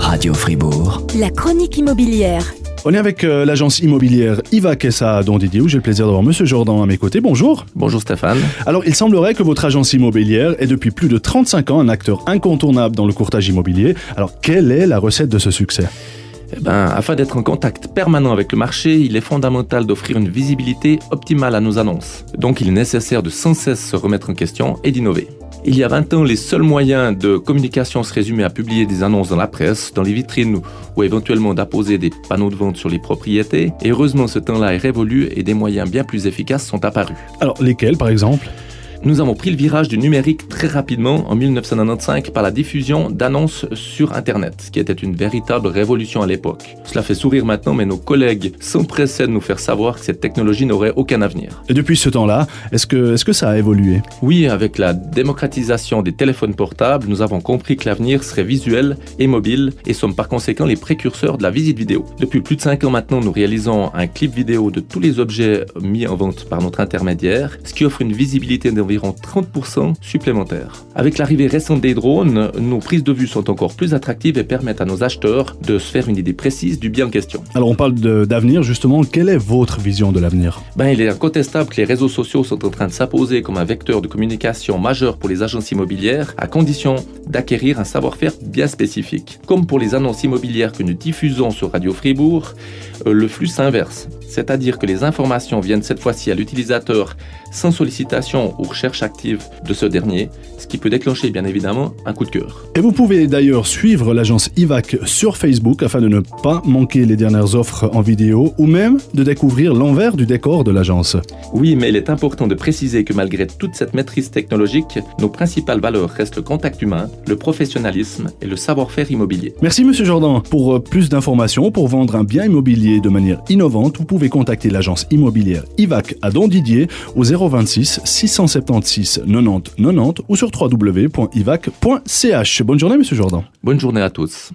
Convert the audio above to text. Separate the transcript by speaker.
Speaker 1: Radio Fribourg.
Speaker 2: La chronique immobilière.
Speaker 3: On est avec l'agence immobilière IVAC SA à Don Didier où j'ai le plaisir d'avoir Monsieur Jordan à mes côtés. Bonjour.
Speaker 4: Bonjour Stéphane.
Speaker 3: Alors, il semblerait que votre agence immobilière est depuis plus de 35 ans un acteur incontournable dans le courtage immobilier. Alors, quelle est la recette de ce succès ?
Speaker 4: Afin d'être en contact permanent avec le marché, il est fondamental d'offrir une visibilité optimale à nos annonces. Donc, il est nécessaire de sans cesse se remettre en question et d'innover. Il y a 20 ans, les seuls moyens de communication se résumaient à publier des annonces dans la presse, dans les vitrines ou éventuellement d'apposer des panneaux de vente sur les propriétés. Et heureusement, ce temps-là est révolu et des moyens bien plus efficaces sont apparus.
Speaker 3: Alors, lesquels par exemple ?
Speaker 4: Nous avons pris le virage du numérique très rapidement en 1995 par la diffusion d'annonces sur Internet, ce qui était une véritable révolution à l'époque. Cela fait sourire maintenant, mais nos collègues s'empressaient de nous faire savoir que cette technologie n'aurait aucun avenir.
Speaker 3: Et depuis ce temps-là, est-ce que ça a évolué ?
Speaker 4: Oui, avec la démocratisation des téléphones portables, nous avons compris que l'avenir serait visuel et mobile et sommes par conséquent les précurseurs de la visite vidéo. Depuis plus de 5 ans maintenant, nous réalisons un clip vidéo de tous les objets mis en vente par notre intermédiaire, ce qui offre une visibilité d'environ 30% supplémentaire. Avec l'arrivée récente des drones, nos prises de vue sont encore plus attractives et permettent à nos acheteurs de se faire une idée précise du bien en question.
Speaker 3: Alors on parle d'avenir justement, quelle est votre vision de l'avenir ?
Speaker 4: Il est incontestable que les réseaux sociaux sont en train de s'imposer comme un vecteur de communication majeur pour les agences immobilières, à condition d'acquérir un savoir-faire bien spécifique. Comme pour les annonces immobilières que nous diffusons sur Radio Fribourg, le flux s'inverse. C'est-à-dire que les informations viennent cette fois-ci à l'utilisateur sans sollicitation ou recherche active de ce dernier, ce qui peut déclencher bien évidemment un coup de cœur.
Speaker 3: Et vous pouvez d'ailleurs suivre l'agence IVAC sur Facebook afin de ne pas manquer les dernières offres en vidéo ou même de découvrir l'envers du décor de l'agence.
Speaker 4: Oui, mais il est important de préciser que malgré toute cette maîtrise technologique, nos principales valeurs restent le contact humain, le professionnalisme et le savoir-faire immobilier.
Speaker 3: Merci Monsieur Jordan. Pour plus d'informations, pour vendre un bien immobilier de manière innovante, vous pouvez contacter l'agence immobilière IVAC à Don Didier au 026 676 90 90 ou sur www.ivac.ch. Bonne journée Monsieur Jordan.
Speaker 4: Bonne journée à tous.